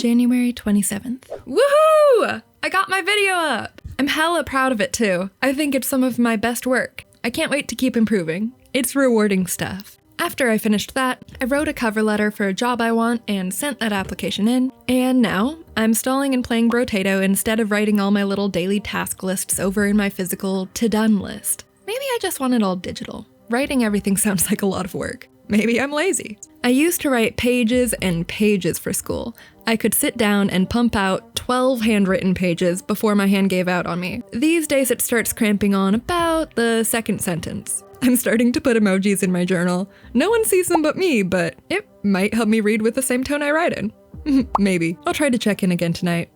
January 27th. Woohoo! I got my video up! I'm hella proud of it too. I think it's some of my best work. I can't wait to keep improving. It's rewarding stuff. After I finished that, I wrote a cover letter for a job I want and sent that application in, and now I'm stalling and playing Brotato instead of writing all my little daily task lists over in my physical to-done list. Maybe I just want it all digital. Writing everything sounds like a lot of work. Maybe I'm lazy. I used to write pages and pages for school. I could sit down and pump out 12 handwritten pages before my hand gave out on me. These days it starts cramping on about the second sentence. I'm starting to put emojis in my journal. No one sees them but me, but it might help me read with the same tone I write in. Maybe. I'll try to check in again tonight.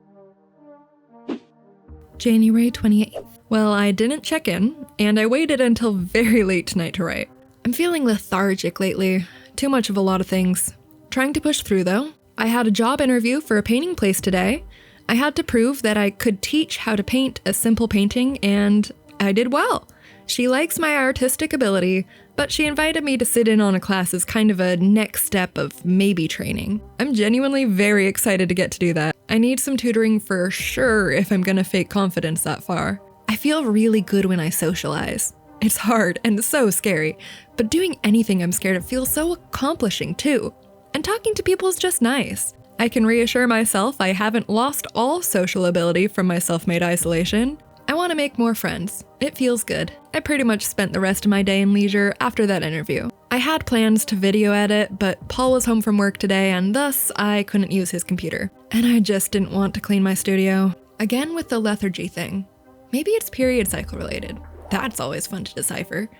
January 28th. Well, I didn't check in, and I waited until very late tonight to write. I'm feeling lethargic lately. Too much of a lot of things. Trying to push through, though. I had a job interview for a painting place today. I had to prove that I could teach how to paint a simple painting, and I did well. She likes my artistic ability, but she invited me to sit in on a class as kind of a next step of maybe training. I'm genuinely very excited to get to do that. I need some tutoring for sure if I'm gonna fake confidence that far. I feel really good when I socialize. It's hard and so scary, but doing anything I'm scared of feels so accomplishing too. And talking to people is just nice. I can reassure myself I haven't lost all social ability from my self-made isolation. I want to make more friends. It feels good. I pretty much spent the rest of my day in leisure after that interview. I had plans to video edit, but Paul was home from work today and thus I couldn't use his computer. And I just didn't want to clean my studio. Again with the lethargy thing. Maybe it's period cycle related. That's always fun to decipher.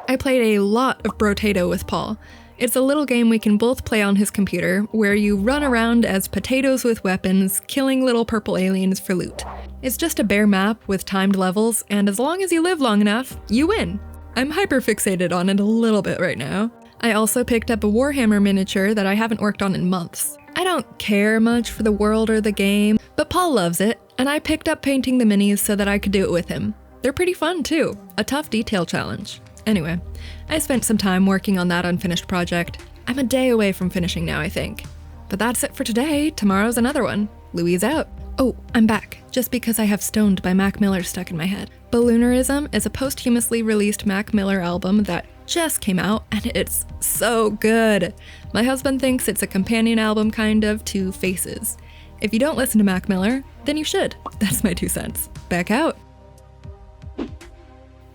I played a lot of Brotato with Paul. It's a little game we can both play on his computer, where you run around as potatoes with weapons, killing little purple aliens for loot. It's just a bare map with timed levels, and as long as you live long enough, you win. I'm hyper-fixated on it a little bit right now. I also picked up a Warhammer miniature that I haven't worked on in months. I don't care much for the world or the game, but Paul loves it, and I picked up painting the minis so that I could do it with him. They're pretty fun too, a tough detail challenge. Anyway, I spent some time working on that unfinished project. I'm a day away from finishing now, I think. But that's it for today. Tomorrow's another one. Louise out. Oh, I'm back, just because I have Stoned by Mac Miller stuck in my head. Balloonerism is a posthumously released Mac Miller album that just came out, and it's so good. My husband thinks it's a companion album kind of to Faces. If you don't listen to Mac Miller, then you should. That's my 2 cents. Back out.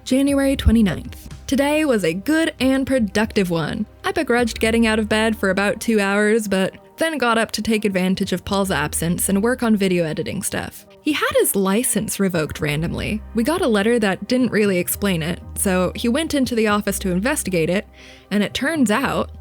January 29th. Today was a good and productive one. I begrudged getting out of bed for about 2 hours, but then got up to take advantage of Paul's absence and work on video editing stuff. He had his license revoked randomly. We got a letter that didn't really explain it, so he went into the office to investigate it, and it turns out,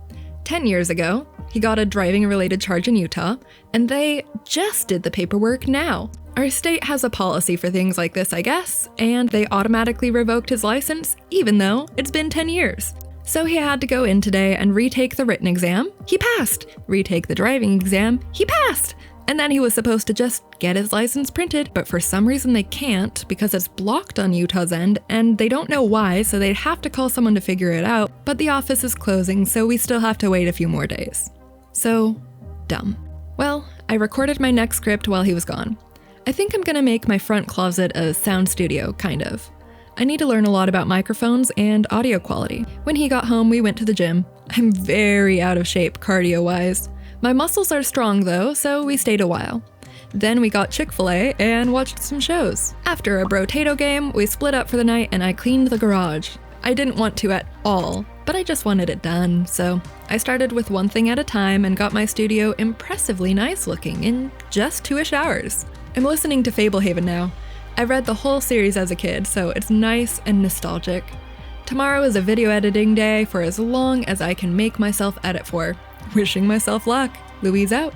10 years ago, he got a driving-related charge in Utah, and they just did the paperwork now. Our state has a policy for things like this, I guess, and they automatically revoked his license, even though it's been 10 years. So he had to go in today and retake the written exam. He passed. Retake the driving exam. He passed. And then he was supposed to just get his license printed, but for some reason they can't because it's blocked on Utah's end, and they don't know why, so they'd have to call someone to figure it out, but the office is closing, so we still have to wait a few more days. So, dumb. Well, I recorded my next script while he was gone. I think I'm gonna make my front closet a sound studio, kind of. I need to learn a lot about microphones and audio quality. When he got home, we went to the gym. I'm very out of shape cardio-wise. My muscles are strong though, so we stayed a while. Then we got Chick-fil-A and watched some shows. After a Brotato game, we split up for the night and I cleaned the garage. I didn't want to at all, but I just wanted it done, so I started with one thing at a time and got my studio impressively nice looking in just 2-ish hours. I'm listening to Fablehaven now. I read the whole series as a kid, so it's nice and nostalgic. Tomorrow is a video editing day for as long as I can make myself edit for. Wishing myself luck. Louise out.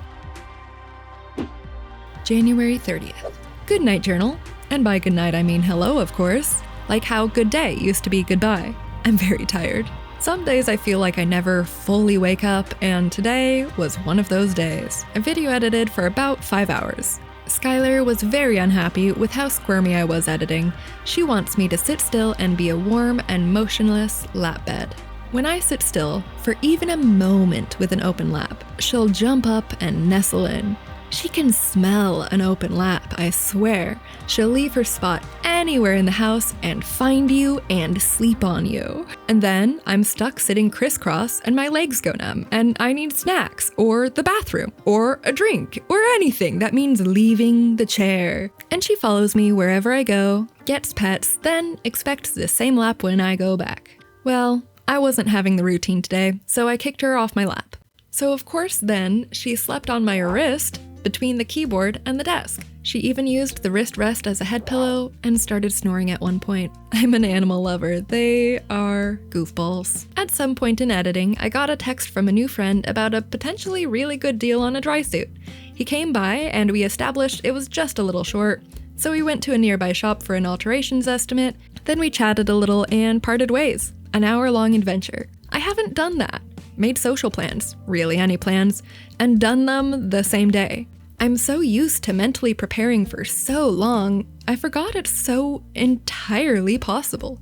January 30th. Good night journal. And by good night I mean hello, of course. Like how good day used to be goodbye. I'm very tired. Some days I feel like I never fully wake up, and today was one of those days. I video edited for about 5 hours. Schuyler was very unhappy with how squirmy I was editing. She wants me to sit still and be a warm and motionless lap bed. When I sit still, for even a moment with an open lap, she'll jump up and nestle in. She can smell an open lap, I swear. She'll leave her spot anywhere in the house and find you and sleep on you. And then I'm stuck sitting crisscross and my legs go numb and I need snacks or the bathroom or a drink or anything that means leaving the chair. And she follows me wherever I go, gets pets, then expects the same lap when I go back. Well, I wasn't having the routine today, so I kicked her off my lap. So of course then, she slept on my wrist between the keyboard and the desk. She even used the wrist rest as a head pillow and started snoring at one point. I'm an animal lover. They are goofballs. At some point in editing, I got a text from a new friend about a potentially really good deal on a dry suit. He came by and we established it was just a little short, so we went to a nearby shop for an alterations estimate, then we chatted a little and parted ways. An hour-long adventure. I haven't done that. Made social plans, really any plans, and done them the same day. I'm so used to mentally preparing for so long, I forgot it's so entirely possible.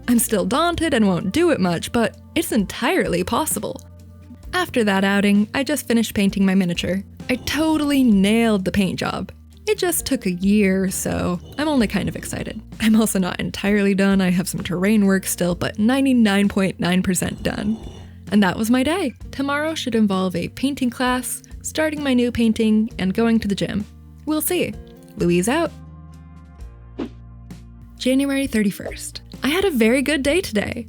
I'm still daunted and won't do it much, but it's entirely possible. After that outing, I just finished painting my miniature. I totally nailed the paint job. It just took a year, so I'm only kind of excited. I'm also not entirely done. I have some terrain work still, but 99.9% done. And that was my day. Tomorrow should involve a painting class, starting my new painting, and going to the gym. We'll see. Louise out. January 31st. I had a very good day today.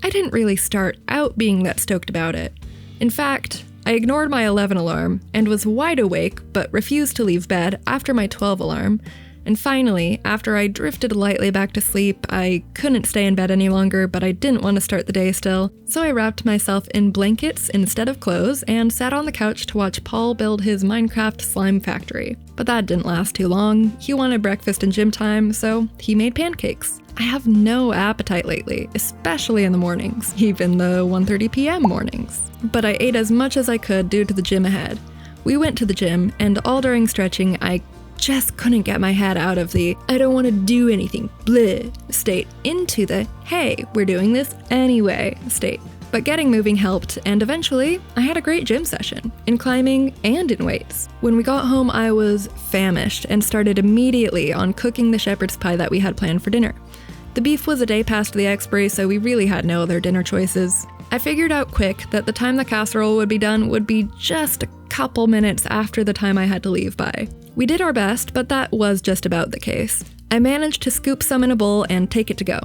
I didn't really start out being that stoked about it. In fact, I ignored my 11 alarm and was wide awake but refused to leave bed after my 12 alarm. And finally, after I drifted lightly back to sleep, I couldn't stay in bed any longer, but I didn't want to start the day still. So I wrapped myself in blankets instead of clothes and sat on the couch to watch Paul build his Minecraft slime factory. But that didn't last too long. He wanted breakfast and gym time, so he made pancakes. I have no appetite lately, especially in the mornings, even the 1:30 p.m. mornings. But I ate as much as I could due to the gym ahead. We went to the gym, and all during stretching, I just couldn't get my head out of the I don't want to do anything, bleh state into the hey, we're doing this anyway state. But getting moving helped, and eventually, I had a great gym session, in climbing and in weights. When we got home, I was famished and started immediately on cooking the shepherd's pie that we had planned for dinner. The beef was a day past the expiry, so we really had no other dinner choices. I figured out quick that the time the casserole would be done would be just a couple minutes after the time I had to leave by. We did our best, but that was just about the case. I managed to scoop some in a bowl and take it to go.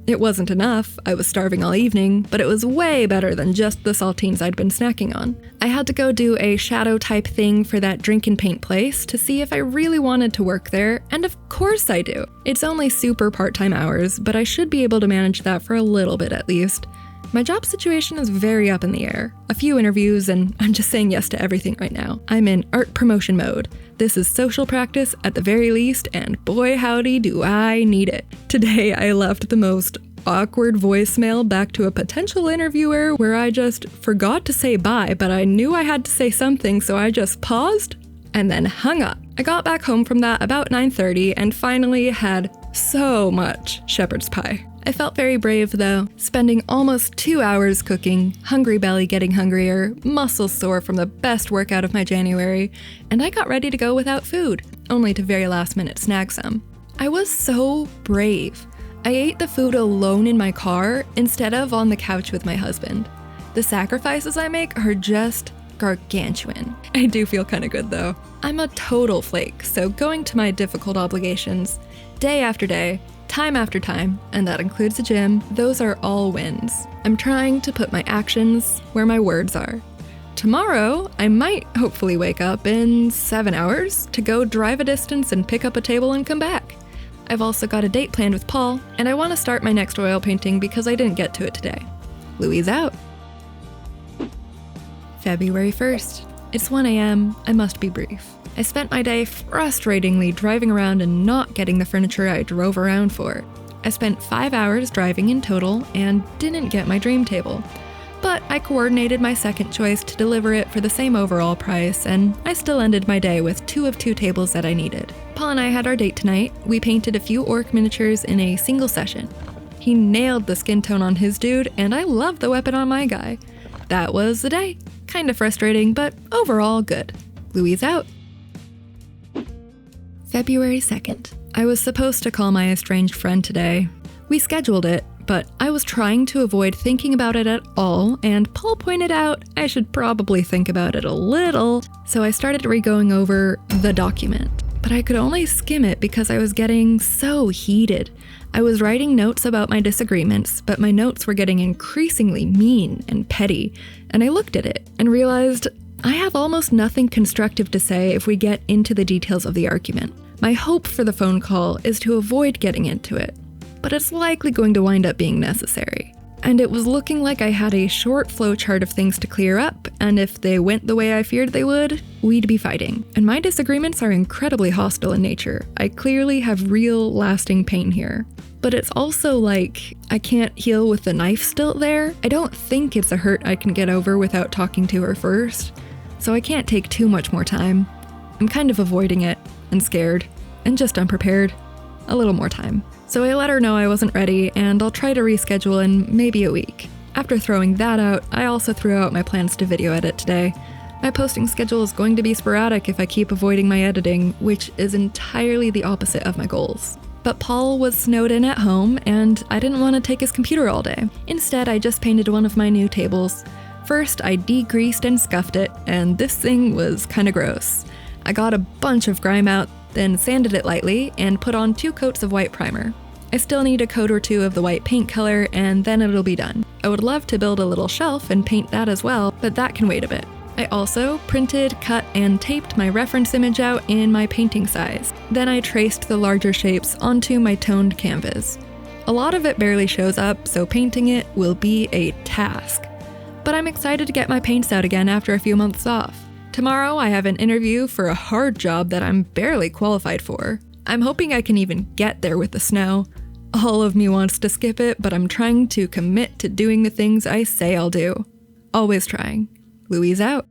It wasn't enough, I was starving all evening, but it was way better than just the saltines I'd been snacking on. I had to go do a shadow type thing for that drink and paint place to see if I really wanted to work there, and of course I do. It's only super part-time hours, but I should be able to manage that for a little bit at least. My job situation is very up in the air. A few interviews, and I'm just saying yes to everything right now. I'm in art promotion mode. This is social practice at the very least, and boy howdy do I need it. Today I left the most awkward voicemail back to a potential interviewer where I just forgot to say bye, but I knew I had to say something, so I just paused and then hung up. I got back home from that about 9:30 and finally had so much shepherd's pie. I felt very brave though, spending almost 2 hours cooking, hungry belly getting hungrier, muscles sore from the best workout of my January, and I got ready to go without food, only to very last minute snag some. I was so brave. I ate the food alone in my car instead of on the couch with my husband. The sacrifices I make are just gargantuan. I do feel kinda good though. I'm a total flake, so going to my difficult obligations, day after day, time after time, and that includes the gym, those are all wins. I'm trying to put my actions where my words are. Tomorrow, I might hopefully wake up in 7 hours to go drive a distance and pick up a table and come back. I've also got a date planned with Paul, and I want to start my next oil painting because I didn't get to it today. Louise out. February 1st. It's 1 a.m. I must be brief. I spent my day frustratingly driving around and not getting the furniture I drove around for. I spent 5 hours driving in total and didn't get my dream table. But I coordinated my second choice to deliver it for the same overall price, and I still ended my day with 2 of 2 tables that I needed. Paul and I had our date tonight. We painted a few orc miniatures in a single session. He nailed the skin tone on his dude, and I loved the weapon on my guy. That was the day. Kinda frustrating, but overall good. Louise out. February 2nd. I was supposed to call my estranged friend today. We scheduled it, but I was trying to avoid thinking about it at all, and Paul pointed out I should probably think about it a little, so I started re-going over the document. But I could only skim it because I was getting so heated. I was writing notes about my disagreements, but my notes were getting increasingly mean and petty, and I looked at it and realized I have almost nothing constructive to say if we get into the details of the argument. My hope for the phone call is to avoid getting into it, but it's likely going to wind up being necessary. And it was looking like I had a short flowchart of things to clear up, and if they went the way I feared they would, we'd be fighting. And my disagreements are incredibly hostile in nature. I clearly have real, lasting pain here. But it's also like I can't heal with the knife still there. I don't think it's a hurt I can get over without talking to her first, so I can't take too much more time. I'm kind of avoiding it, and scared, and just unprepared. A little more time. So I let her know I wasn't ready, and I'll try to reschedule in maybe a week. After throwing that out, I also threw out my plans to video edit today. My posting schedule is going to be sporadic if I keep avoiding my editing, which is entirely the opposite of my goals. But Paul was snowed in at home, and I didn't want to take his computer all day. Instead, I just painted one of my new tables. First, I degreased and scuffed it, and this thing was kinda gross. I got a bunch of grime out, then sanded it lightly, and put on 2 coats of white primer. I still need a coat or 2 of the white paint color, and then it'll be done. I would love to build a little shelf and paint that as well, but that can wait a bit. I also printed, cut, and taped my reference image out in my painting size. Then I traced the larger shapes onto my toned canvas. A lot of it barely shows up, so painting it will be a task. But I'm excited to get my paints out again after a few months off. Tomorrow I have an interview for a hard job that I'm barely qualified for. I'm hoping I can even get there with the snow. All of me wants to skip it, but I'm trying to commit to doing the things I say I'll do. Always trying. Louise out.